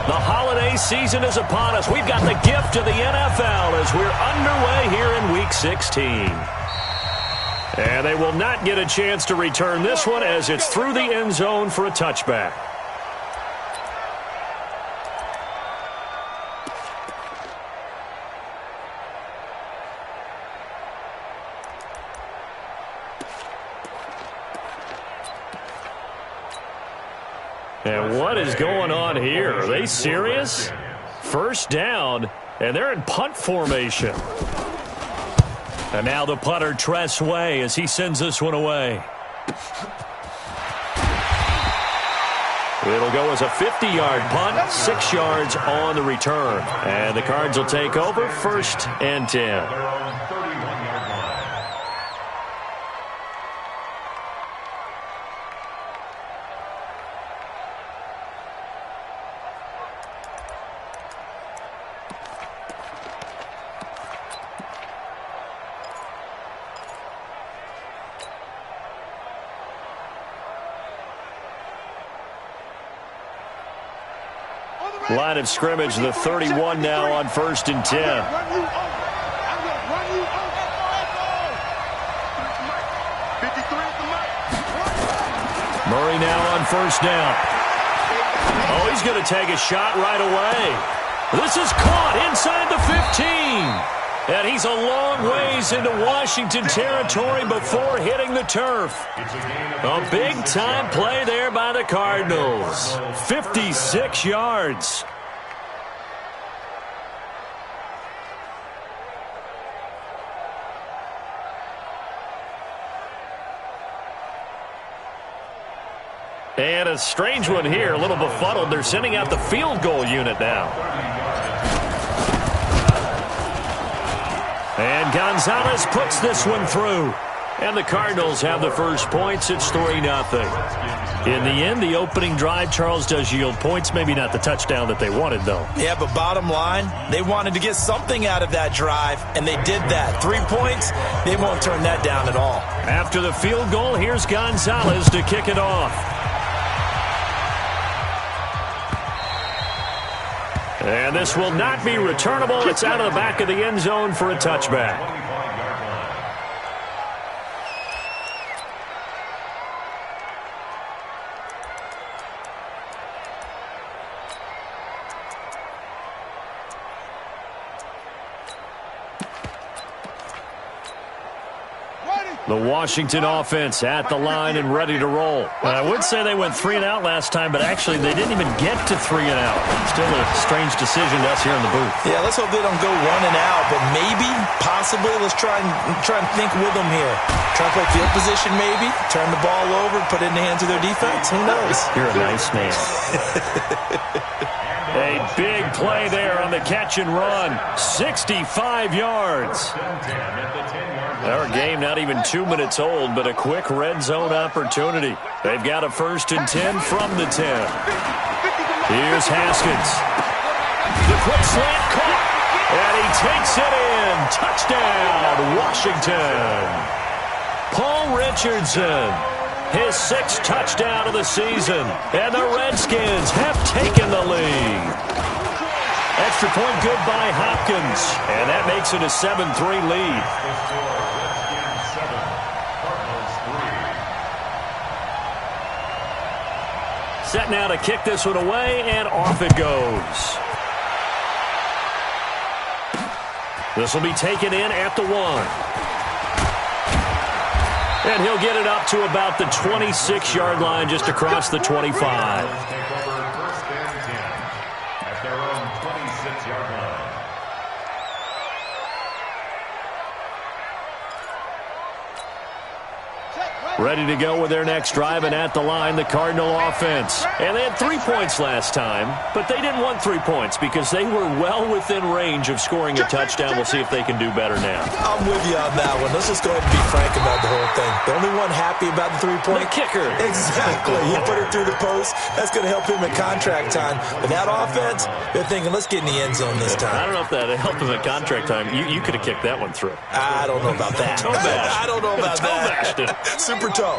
The holiday season is upon us. We've got the gift of the NFL as we're underway here in Week 16. And they will not get a chance to return this one as it's through the end zone for a touchback. And what is going on here? Are they serious? First down, and they're in punt formation. And now the punter, Tress Way, as he sends this one away. It'll go as a 50-yard punt, 6 yards on the return. And the Cards will take over, 1st and 10. Line of scrimmage, the 31 now on 1st and 10. Murray now on 1st down. Oh, he's going to take a shot right away. This is caught inside the 15. And he's a long ways into Washington territory before hitting the turf. A big-time play there by the Cardinals. 56 yards. And a strange one here, a little befuddled. They're sending out the field goal unit now. And Gonzalez puts this one through. And the Cardinals have the first points. It's 3-0. In the end, the opening drive, Charles, does yield points. Maybe not the touchdown that they wanted, though. Yeah, but bottom line, they wanted to get something out of that drive, and they did that. 3 points, they won't turn that down at all. After the field goal, here's Gonzalez to kick it off. And this will not be returnable. It's out of the back of the end zone for a touchback. The Washington offense at the line and ready to roll. I would say they went 3 and out last time, but actually they didn't even get to 3 and out. Still a strange decision to us here in the booth. Yeah, let's hope they don't go 1 and out, but maybe, possibly, let's try and think with them here. Try and play field position maybe, turn the ball over, put it in the hands of their defense. Who knows? You're a nice man. A big play there on the catch and run. 65 yards. Our game not even 2 minutes old, but a quick red zone opportunity. They've got a 1st and 10 from the 10. Here's Haskins. The quick slant caught, and he takes it in. Touchdown, Washington. Paul Richardson, his 6th touchdown of the season, and the Redskins have taken the lead. Extra point good by Hopkins, and that makes it a 7-3 lead. Set now to kick this one away, and off it goes. This will be taken in at the 1. And he'll get it up to about the 26-yard line, just across the 25. Ready to go with their next drive, and at the line, the Cardinal offense. And they had 3 points last time, but they didn't want 3 points because they were well within range of scoring a touchdown. We'll see if they can do better now. I'm with you on that one. Let's just go ahead and be frank about the whole thing. The only one happy about the 3-point? The kicker. Exactly. He put it through the post. That's going to help him at contract time. But that offense, they're thinking, let's get in the end zone this time. I don't know if that helped him at contract time. You could have kicked that one through. I don't know about that. I don't know about that. Super toe.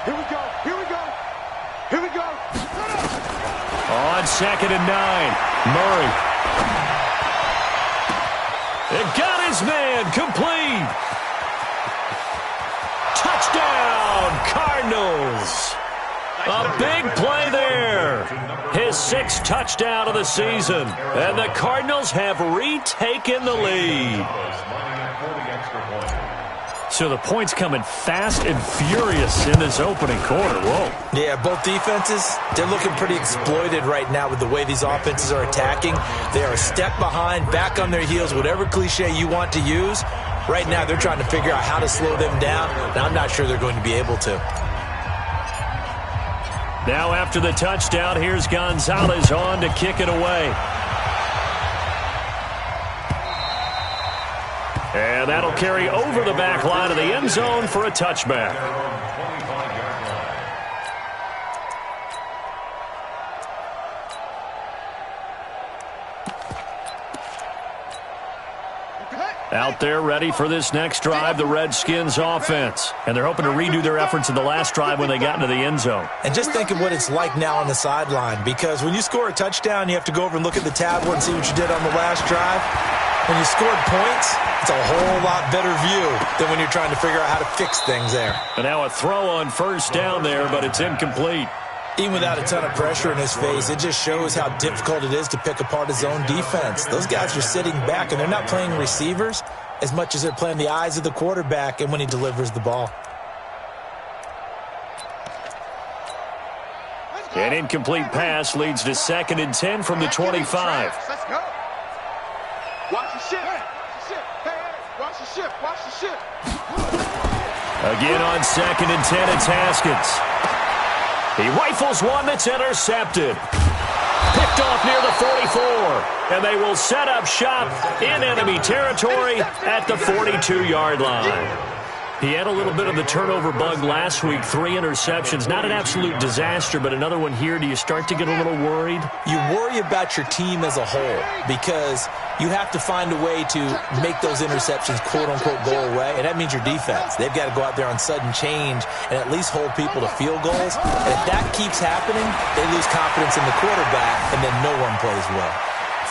Here we go. Here we go. Here we go. On 2nd and 9, Murray. It got his man complete. Touchdown, Cardinals. A big play there. His 6th touchdown of the season. And the Cardinals have retaken the lead. So the points coming fast and furious in this opening quarter. Whoa. Yeah, both defenses, they're looking pretty exploited right now with the way these offenses are attacking. They are a step behind, back on their heels, whatever cliche you want to use. Right now, they're trying to figure out how to slow them down, and I'm not sure they're going to be able to. Now after the touchdown, here's Gonzalez on to kick it away. And that'll carry over the back line of the end zone for a touchback. Out there ready for this next drive, the Redskins offense. And they're hoping to redo their efforts in the last drive when they got into the end zone. And just think of what it's like now on the sideline, because when you score a touchdown, you have to go over and look at the tablet and see what you did on the last drive. When you scored points, it's a whole lot better view than when you're trying to figure out how to fix things there. And now a throw on first down there, but it's incomplete. Even without a ton of pressure in his face, it just shows how difficult it is to pick apart his own defense. Those guys are sitting back, and they're not playing receivers as much as they're playing the eyes of the quarterback and when he delivers the ball. An incomplete pass leads to 2nd and 10 from the 25. Let's go. Watch the ship. Hey, watch the ship. Watch the ship. Again on 2nd and 10, it's Haskins. He rifles one that's intercepted. Picked off near the 44. And they will set up shop in enemy territory at the 42-yard line. He had a little bit of the turnover bug last week, 3 interceptions. Not an absolute disaster, but another one here. Do you start to get a little worried? You worry about your team as a whole because you have to find a way to make those interceptions, quote-unquote, go away, and that means your defense. They've got to go out there on sudden change and at least hold people to field goals. And if that keeps happening, they lose confidence in the quarterback, and then no one plays well.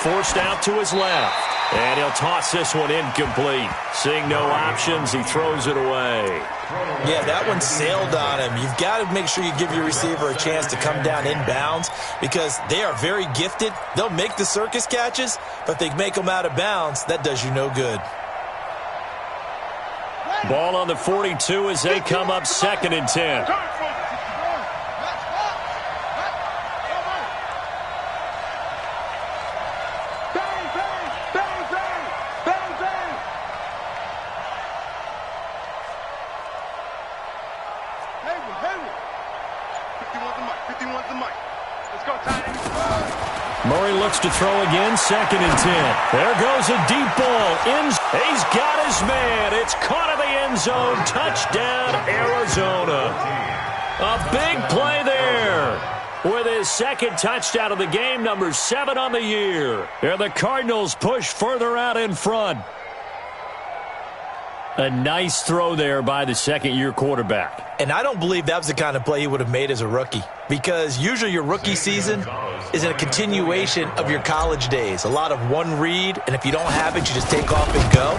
Forced out to his left. And he'll toss this one incomplete. Seeing no options, he throws it away. Yeah, that one sailed on him. You've got to make sure you give your receiver a chance to come down inbounds because they are very gifted. They'll make the circus catches, but if they make them out of bounds, that does you no good. Ball on the 42 as they come up 2nd and 10. Murray looks to throw again, 2nd and 10. There goes a deep ball. He's got his man. It's caught in the end zone. Touchdown, Arizona. A big play there. With his 2nd touchdown of the game, number 7 on the year. And the Cardinals push further out in front. A nice throw there by the 2nd-year quarterback. And I don't believe that was the kind of play he would have made as a rookie. Because usually your rookie season is a continuation of your college days. A lot of one read, and if you don't have it, you just take off and go.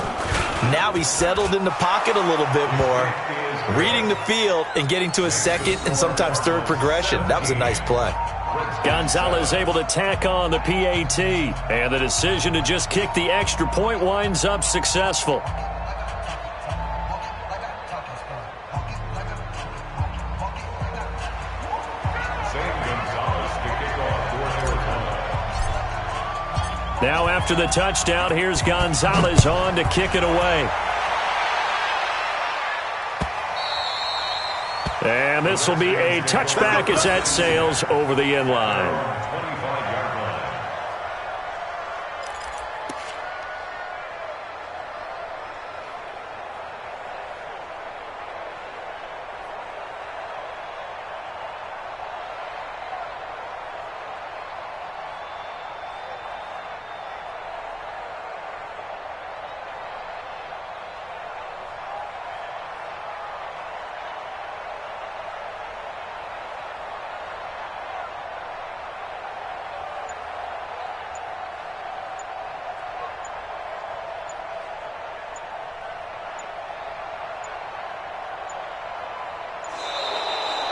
Now he's settled in the pocket a little bit more, reading the field and getting to his 2nd and sometimes 3rd progression. That was a nice play. Gonzalez able to tack on the PAT. And the decision to just kick the extra point winds up successful. Now after the touchdown, here's Gonzalez on to kick it away. And this will be a touchback as that sails over the end line.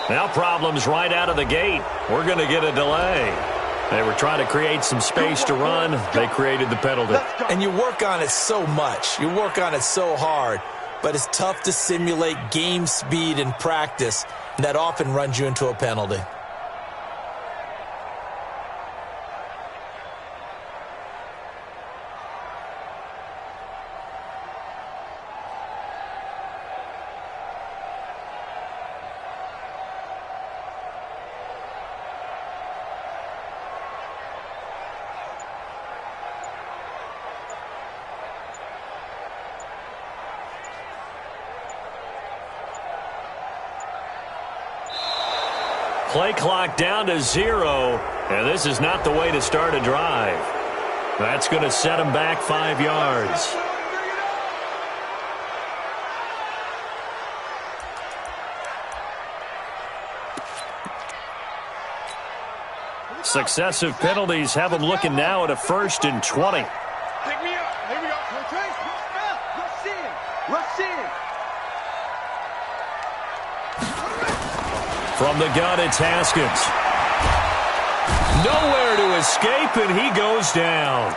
Now problems right out of the gate. We're going to get a delay. They were trying to create some space to run. They created the penalty. And you work on it so much. You work on it so hard. But it's tough to simulate game speed in practice. And that often runs you into a penalty. Play clock down to 0, and this is not the way to start a drive. That's going to set them back 5 yards. Successive penalties have them looking now at a 1st and 20. Pick me up. Here we go. Rush in. Rush in. From the gun, it's Haskins. Nowhere to escape, and he goes down.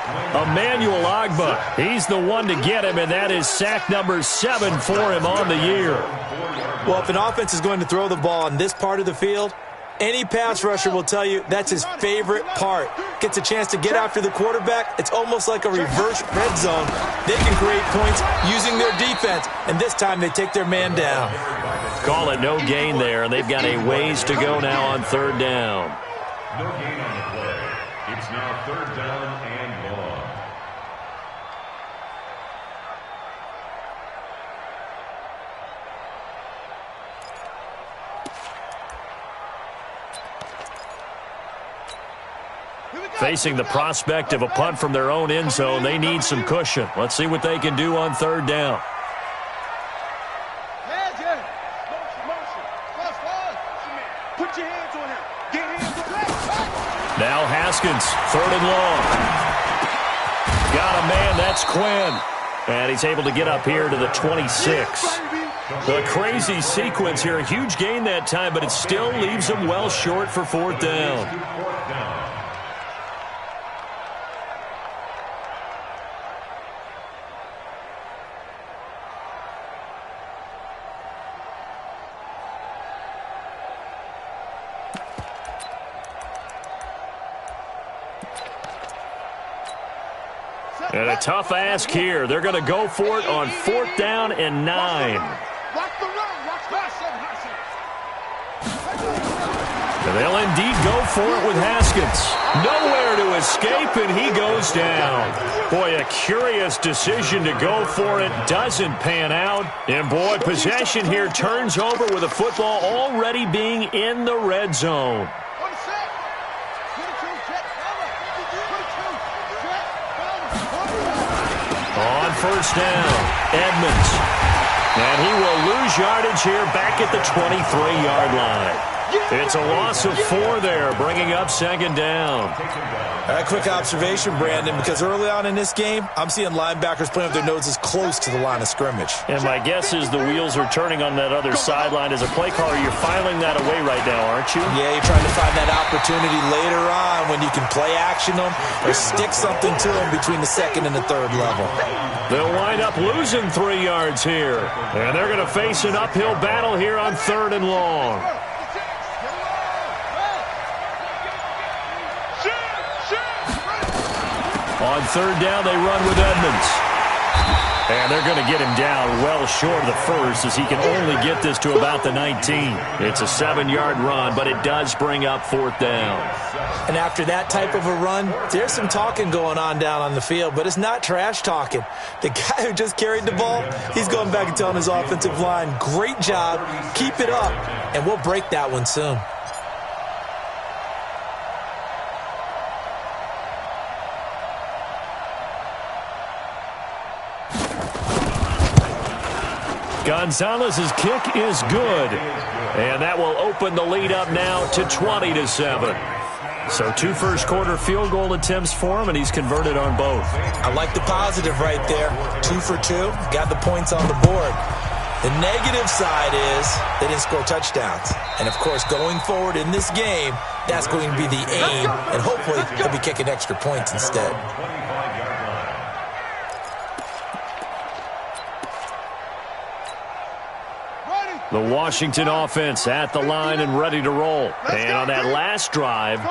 Emmanuel Ogbah, he's the one to get him, and that is sack number 7 for him on the year. Well, if an offense is going to throw the ball on this part of the field, any pass rusher will tell you that's his favorite part. Gets a chance to get after the quarterback. It's almost like a reverse red zone. They can create points using their defense, and this time they take their man down. Call it no gain there, and they've got a ways to go now on 3rd down. No gain on the play. It's now 3rd down and long. Facing the prospect of a punt from their own end zone, they need some cushion. Let's see what they can do on 3rd down. Now Haskins, 3rd and long. Got a man, that's Quinn. And he's able to get up here to the 26. A crazy sequence here. A huge gain that time, but it still leaves him well short for 4th down. And a tough ask here. They're going to go for it on 4th down and 9. And they'll indeed go for it with Haskins. Nowhere to escape, and he goes down. Boy, a curious decision to go for it. Doesn't pan out. And, boy, possession here turns over with a football already being in the red zone. On 1st down, Edmonds. And he will lose yardage here back at the 23-yard line. It's a loss of 4 there, bringing up 2nd down. A quick observation, Brandon, because early on in this game, I'm seeing linebackers playing with their noses close to the line of scrimmage. And my guess is the wheels are turning on that other sideline. As a play caller, you're filing that away right now, aren't you? Yeah, you're trying to find that opportunity later on when you can play action them or stick something to them between the 2nd and the 3rd level. They'll wind up losing 3 yards here. And they're going to face an uphill battle here on 3rd and long. On 3rd down, they run with Edmonds. And they're going to get him down well short of the 1st as he can only get this to about the 19. It's a 7-yard run, but it does bring up 4th down. And after that type of a run, there's some talking going on down on the field, but it's not trash talking. The guy who just carried the ball, he's going back and telling his offensive line, great job, keep it up, and we'll break that one soon. Gonzalez's kick is good. And that will open the lead up now to 20-7. So 2 first-quarter field goal attempts for him, and he's converted on both. I like the positive right there. 2 for 2. Got the points on the board. The negative side is they didn't score touchdowns. And, of course, going forward in this game, that's going to be the aim, and hopefully they'll be kicking extra points instead. The Washington offense at the line and ready to roll. And on that last drive,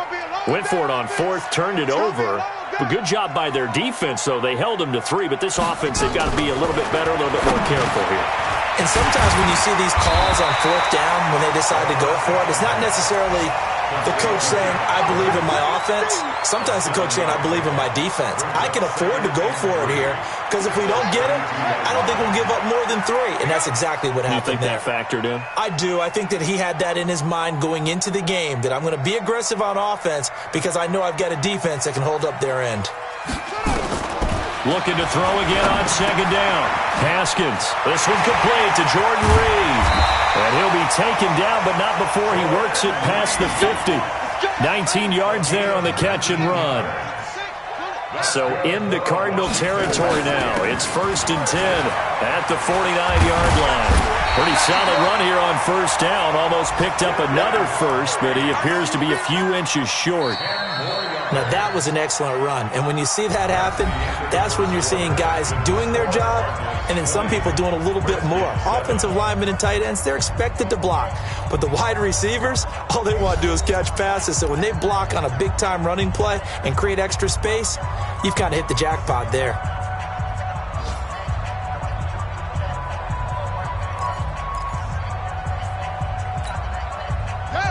went for it on fourth, turned it over. A good job by their defense, though. They held them to 3, but this offense, they've got to be a little bit better, a little bit more careful here. And sometimes when you see these calls on fourth down, when they decide to go for it, it's not necessarily the coach saying, I believe in my offense. Sometimes the coach saying, I believe in my defense. I can afford to go for it here because if we don't get it, I don't think we'll give up more than 3. And that's exactly what happened there. You think that factored in? I do. I think that he had that in his mind going into the game, that I'm going to be aggressive on offense because I know I've got a defense that can hold up their end. Looking to throw again on second down. Haskins. This one complete to Jordan Reed. And he'll be taken down, but not before he works it past the 50. 19 yards there on the catch and run. So into Cardinal territory now. It's 1st and 10 at the 49-yard line. Pretty solid run here on first down. Almost picked up another first, but he appears to be a few inches short. Now, that was an excellent run. And when you see that happen, that's when you're seeing guys doing their job and then some people doing a little bit more. Offensive linemen and tight ends, they're expected to block. But the wide receivers, all they want to do is catch passes. So when they block on a big-time running play and create extra space, you've kind of hit the jackpot there.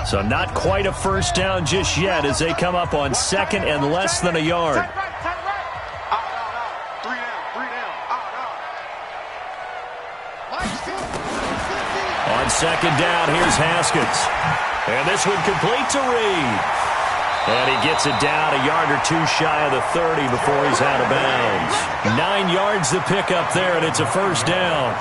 So not quite a first down just yet as they come up on second and less than a yard. On second down, here's Haskins. And this one complete to Reed. And he gets it down a yard or 2 shy of the 30 before he's out of bounds. 9 yards to pick up there, and it's a first down.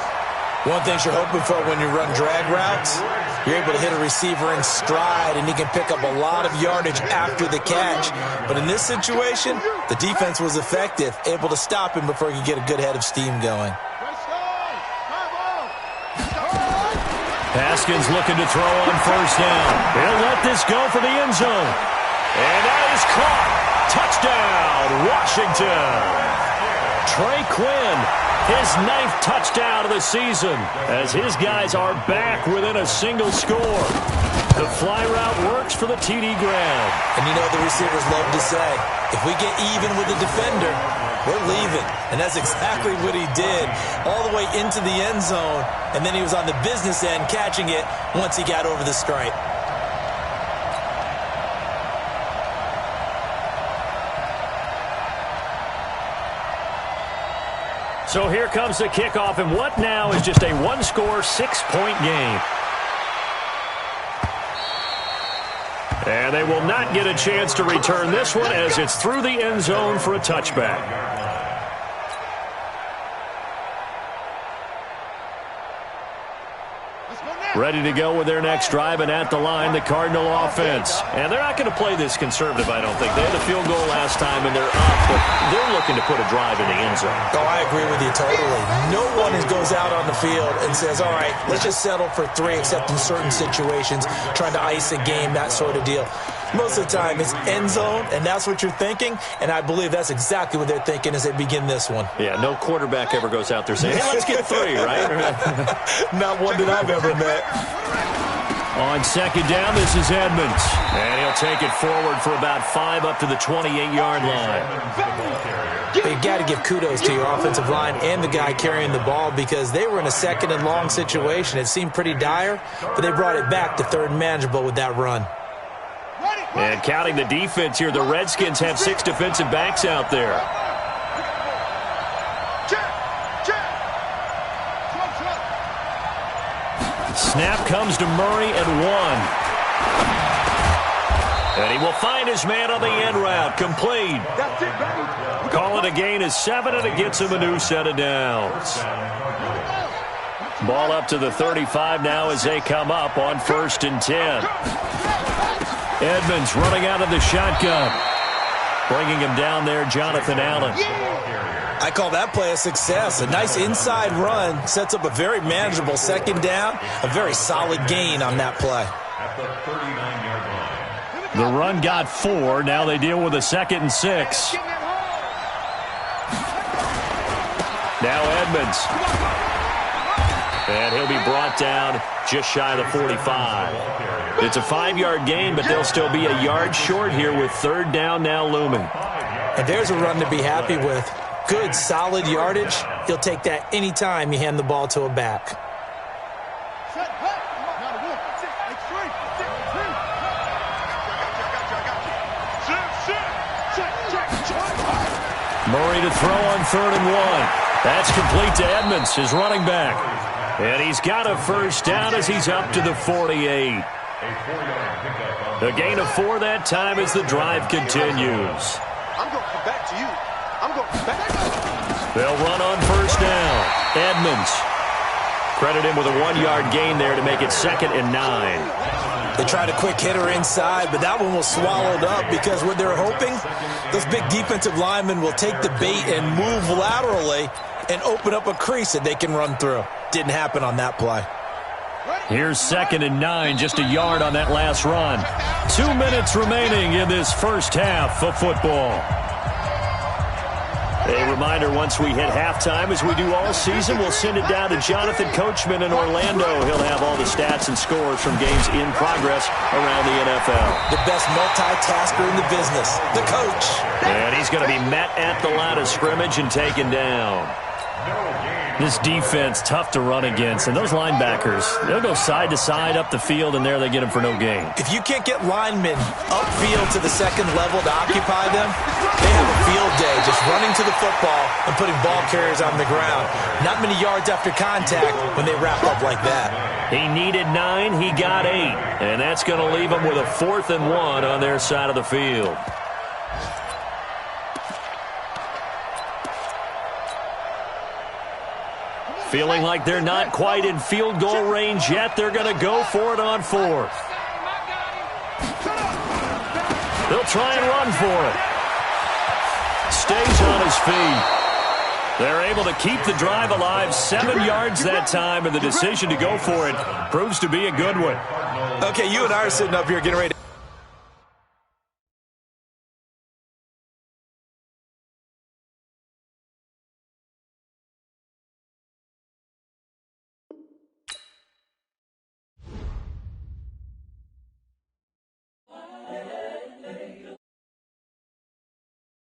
One thing you're hoping for when you run drag routes, you're able to hit a receiver in stride, and he can pick up a lot of yardage after the catch. But in this situation, the defense was effective, able to stop him before he could get a good head of steam going. Haskins looking to throw on first down. He'll let this go for the end zone. And that is caught. Touchdown, Washington. Trey Quinn, his 9th touchdown of the season, as his guys are back within a single score. The fly route works for the TD grab. And you know the receivers love to say, if we get even with the defender, we're leaving. And that's exactly what he did, all the way into the end zone. And then he was on the business end catching it once he got over the stripe. So here comes the kickoff, and what now is just a one-score, 6-point game. And they will not get a chance to return this one as it's through the end zone for a touchback. Ready to go with their next drive, and at the line, the Cardinal offense. And they're not going to play this conservative, I don't think. They had the field goal last time, and they're up, but they're looking to put a drive in the end zone. Oh, I agree with you totally. No one goes out on the field and says, all right, let's just settle for 3, except in certain situations, trying to ice a game, that sort of deal. Most of the time, it's end zone, and that's what you're thinking, and I believe that's exactly what they're thinking as they begin this one. Yeah, no quarterback ever goes out there saying, hey, let's get 3, right? Not one that I've ever met. On second down, this is Edmonds. And he'll take it forward for about 5 up to the 28-yard line. You got to give kudos to your offensive line and the guy carrying the ball because they were in a second and long situation. It seemed pretty dire, but they brought it back to third and manageable with that run. And counting the defense here, the Redskins have 6 defensive backs out there. Snap comes to Murray at 1. And he will find his man on the end route. Complete. Call it a gain of 7, and it gets him a new set of downs. Ball up to the 35 now as they come up on 1st and 10. Edmonds running out of the shotgun. Bringing him down there, Jonathan Allen. I I call that play a success. A nice inside run sets up a very manageable second down, a very solid gain on that play. At the 39-yard line. The run got 4. Now they deal with a 2nd and 6. Now Edmonds. And he'll be brought down just shy of the 45. It's a 5-yard gain, but they'll still be a yard short here with 3rd down now looming. And there's a run to be happy with. Good, solid yardage. He'll take that anytime you hand the ball to a back. Murray to throw on 3rd and 1. That's complete to Edmonds, his running back. And he's got a 1st down as he's up to the 48. A gain of 4 that time as the drive continues. I'm going to come back to you. I'm going to come back. They'll run on 1st down. Edmonds. Credit him with a 1-yard gain there to make it 2nd and 9. They tried a quick hitter inside, but that one was swallowed up because what they're hoping, those big defensive linemen will take the bait and move laterally and open up a crease that they can run through. Didn't happen on that play. Here's 2nd and 9, just a yard on that last run. 2 minutes remaining in this first half of football. A reminder, once we hit halftime, as we do all season, we'll send it down to Jonathan Coachman in Orlando. He'll have all the stats and scores from games in progress around the NFL. The best multitasker in the business, the coach. And he's going to be met at the line of scrimmage and taken down. This defense, tough to run against. And those linebackers, they'll go side to side up the field, and there they get them for no gain. If you can't get linemen upfield to the second level to occupy them, they have a field day just running to the football and putting ball carriers on the ground. Not many yards after contact when they wrap up like that. He needed 9, he got 8. And that's going to leave them with a 4th and 1 on their side of the field. Feeling like they're not quite in field goal range yet. They're going to go for it on 4th. They'll try and run for it. Stays on his feet. They're able to keep the drive alive. 7 yards that time, and the decision to go for it proves to be a good one. Okay, you and I are sitting up here getting ready to